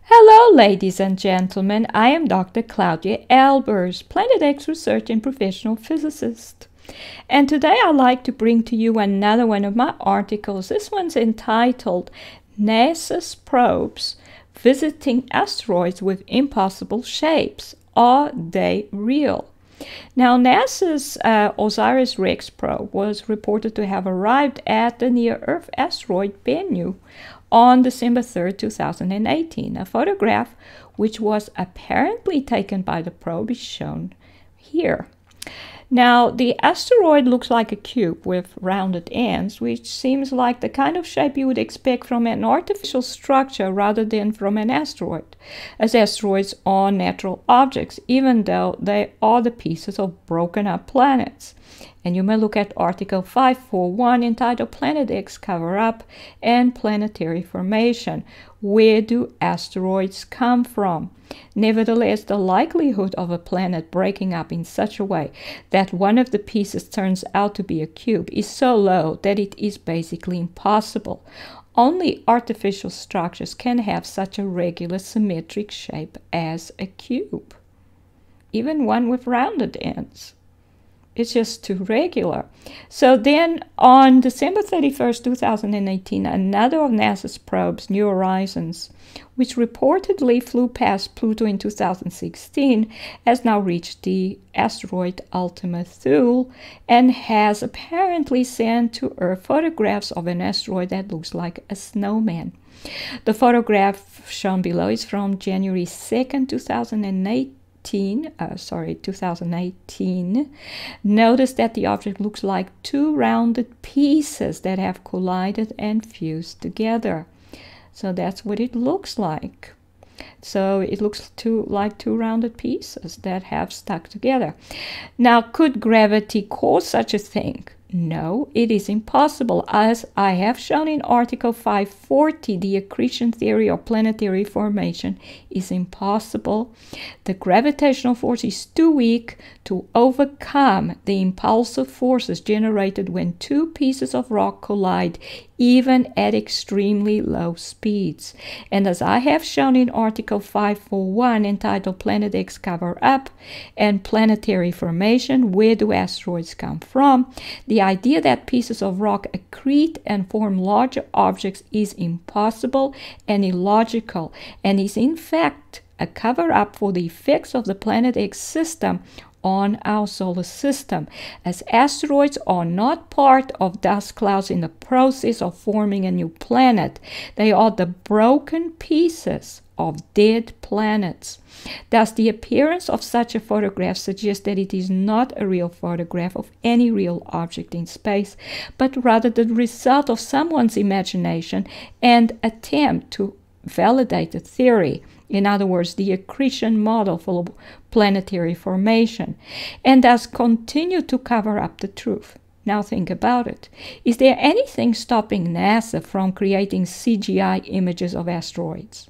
Hello, ladies and gentlemen. I am Dr. Claudia Albers, Planet X research and professional physicist. And today I'd like to bring to you another one of my articles. This one's entitled NASA's Probes Visiting Asteroids with Impossible Shapes. Are they real? Now, NASA's OSIRIS-REx probe was reported to have arrived at the near-Earth asteroid Bennu on December 3, 2018. A photograph which was apparently taken by the probe is shown here. Now, the asteroid looks like a cube with rounded ends, which seems like the kind of shape you would expect from an artificial structure rather than from an asteroid, as asteroids are natural objects, even though they are the pieces of broken up planets. And you may look at Article 541 entitled Planet X Cover-Up and Planetary Formation. Where do asteroids come from? Nevertheless, the likelihood of a planet breaking up in such a way that one of the pieces turns out to be a cube is so low that it is basically impossible. Only artificial structures can have such a regular symmetric shape as a cube, even one with rounded ends. It's just too regular. So then on December 31st, 2018, another of NASA's probes, New Horizons, which reportedly flew past Pluto in 2016, has now reached the asteroid Ultima Thule and has apparently sent to Earth photographs of an asteroid that looks like a snowman. The photograph shown below is from January 2nd, 2018. 2018. Notice that the object looks like two rounded pieces that have collided and fused together. So that's what it looks like. So it looks like two rounded pieces that have stuck together. Now, could gravity cause such a thing? No, it is impossible. As I have shown in Article 540, the accretion theory of planetary formation is impossible. The gravitational force is too weak to overcome the impulsive forces generated when two pieces of rock collide, even at extremely low speeds. And as I have shown in Article 541 entitled Planet X Cover-Up and Planetary Formation, Where do asteroids come from? The idea that pieces of rock accrete and form larger objects is impossible and illogical, and is in fact a cover-up for the effects of the Planet X system on our solar system, as asteroids are not part of dust clouds in the process of forming a new planet. They are the broken pieces of dead planets. Thus, the appearance of such a photograph suggests that it is not a real photograph of any real object in space, but rather the result of someone's imagination and attempt to validate a theory. In other words, the accretion model for planetary formation, and thus continue to cover up the truth. Now think about it. Is there anything stopping NASA from creating CGI images of asteroids?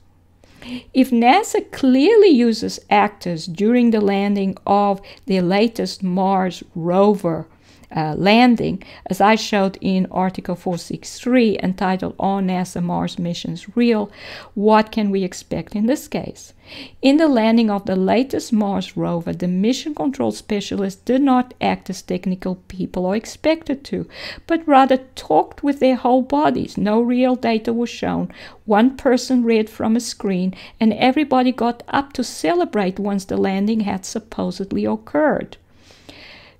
If NASA clearly uses actors during the landing of their latest Mars rover landing, as I showed in Article 463 entitled Are NASA Mars Missions Real? What can we expect in this case? In the landing of the latest Mars rover, the mission control specialists did not act as technical people or expected to, but rather talked with their whole bodies. No real data was shown. One person read from a screen, and everybody got up to celebrate once the landing had supposedly occurred.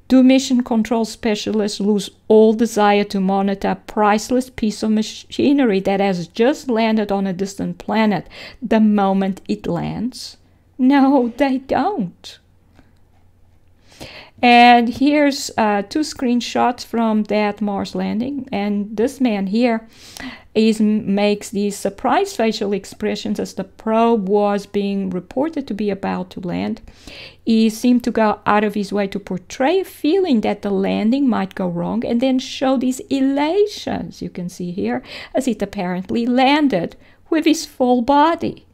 Do mission control specialists lose all desire to monitor a priceless piece of machinery that has just landed on a distant planet the moment it lands? No, they don't. And here's two screenshots from that Mars landing. And this man here makes these surprised facial expressions as the probe was being reported to be about to land. He seemed to go out of his way to portray a feeling that the landing might go wrong, and then show these elations, you can see here, as it apparently landed with his full body.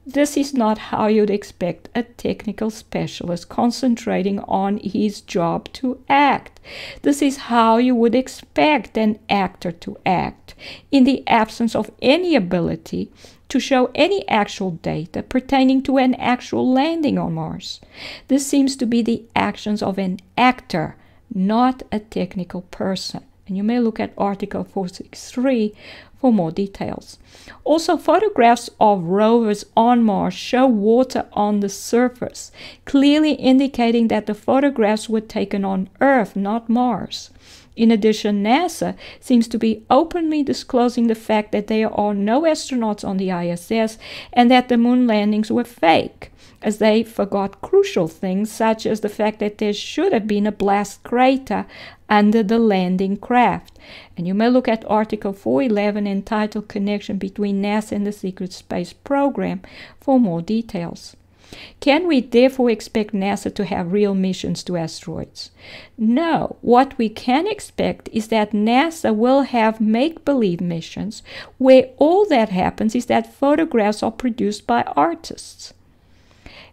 This is not how you'd expect a technical specialist concentrating on his job to act. This is how you would expect an actor to act, in the absence of any ability to show any actual data pertaining to an actual landing on Mars. This seems to be the actions of an actor, not a technical person. And you may look at Article 463 for more details. Also, photographs of rovers on Mars show water on the surface, clearly indicating that the photographs were taken on Earth, not Mars. In addition, NASA seems to be openly disclosing the fact that there are no astronauts on the ISS and that the moon landings were fake, as they forgot crucial things such as the fact that there should have been a blast crater under the landing craft. And you may look at Article 411 entitled Connection Between NASA and the Secret Space Program for more details. Can we therefore expect NASA to have real missions to asteroids? No. What we can expect is that NASA will have make-believe missions where all that happens is that photographs are produced by artists.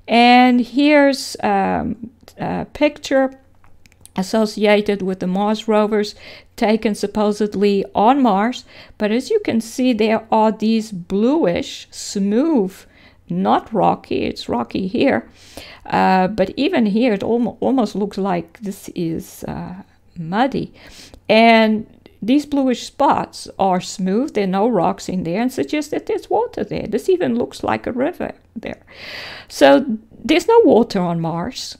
And here's a picture associated with the Mars rovers taken supposedly on Mars. But as you can see, there are these bluish, smooth, not rocky, it's rocky here, but even here it almost looks like this is muddy. And these bluish spots are smooth, there are no rocks in there, and suggest that there's water there. This even looks like a river there. So there's no water on Mars.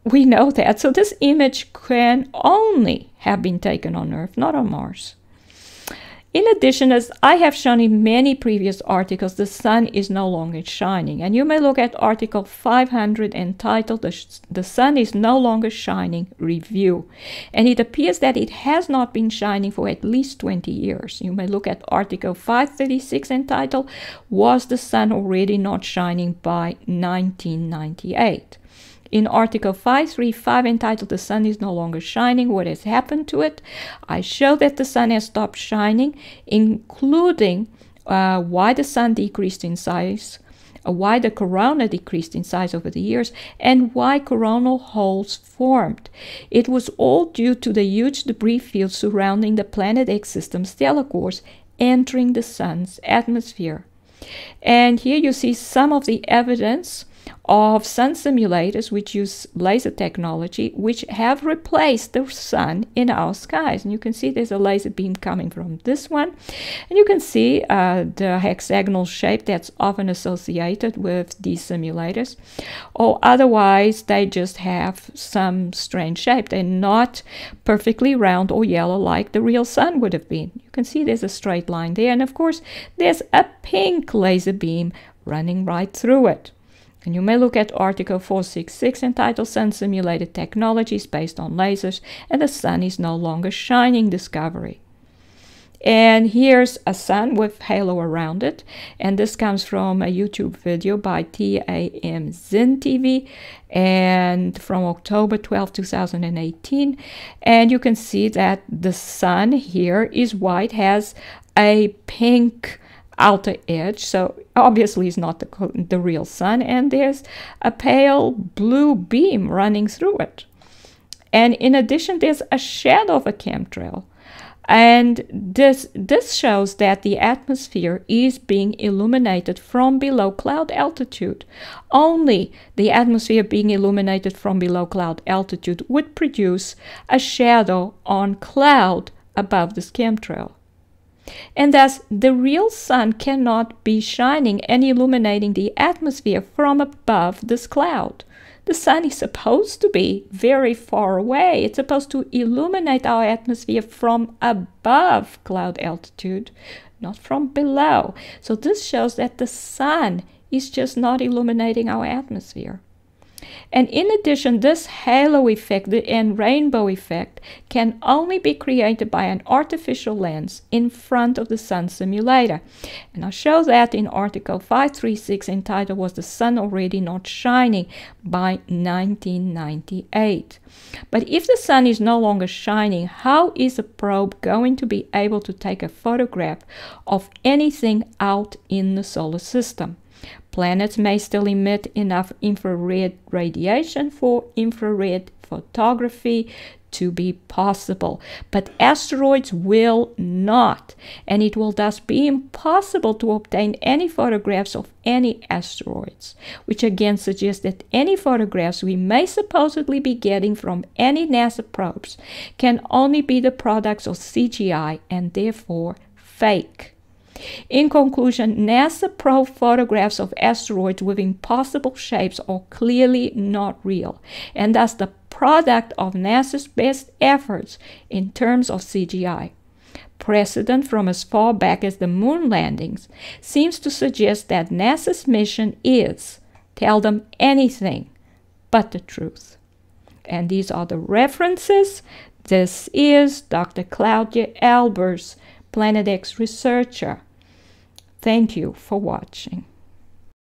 We know that. So this image can only have been taken on Earth, not on Mars. In addition, as I have shown in many previous articles, the sun is no longer shining. And you may look at Article 500 entitled The Sun is No Longer Shining Review. And it appears that it has not been shining for at least 20 years. You may look at Article 536 entitled Was the Sun Already Not Shining by 1998? In Article 535 entitled The Sun is No Longer Shining, What Has Happened to It? I show that the sun has stopped shining, including why the sun decreased in size, why the corona decreased in size over the years, and why coronal holes formed. It was all due to the huge debris field surrounding the Planet X system stellar cores entering the sun's atmosphere. And here you see some of the evidence of sun simulators which use laser technology, which have replaced the sun in our skies. And you can see there's a laser beam coming from this one. And you can see the hexagonal shape that's often associated with these simulators. Or otherwise, they just have some strange shape. They're not perfectly round or yellow like the real sun would have been. You can see there's a straight line there. And of course, there's a pink laser beam running right through it. And you may look at Article 466 entitled Sun Simulated Technologies Based on Lasers and the Sun is No Longer Shining Discovery. And here's a sun with halo around it. And this comes from a YouTube video by TAM Zin TV and from October 12, 2018. And you can see that the sun here is white, has a pink outer edge, so obviously it's not the real sun, and there's a pale blue beam running through it. And in addition, there's a shadow of a chemtrail. And this shows that the atmosphere is being illuminated from below cloud altitude. Only the atmosphere being illuminated from below cloud altitude would produce a shadow on cloud above this chemtrail. And thus, the real sun cannot be shining and illuminating the atmosphere from above this cloud. The sun is supposed to be very far away. It's supposed to illuminate our atmosphere from above cloud altitude, not from below. So this shows that the sun is just not illuminating our atmosphere. And in addition, this halo effect and rainbow effect can only be created by an artificial lens in front of the sun simulator. And I'll show that in Article 536 entitled Was the Sun Already Not Shining by 1998. But if the sun is no longer shining, how is a probe going to be able to take a photograph of anything out in the solar system? Planets may still emit enough infrared radiation for infrared photography to be possible. But asteroids will not, and it will thus be impossible to obtain any photographs of any asteroids, which again suggests that any photographs we may supposedly be getting from any NASA probes can only be the products of CGI and therefore fake. In conclusion, NASA probe photographs of asteroids with impossible shapes are clearly not real, and thus the product of NASA's best efforts in terms of CGI. Precedent from as far back as the moon landings seems to suggest that NASA's mission is tell them anything but the truth. And these are the references. This is Dr. Claudia Albers, Planet X researcher. Thank you for watching.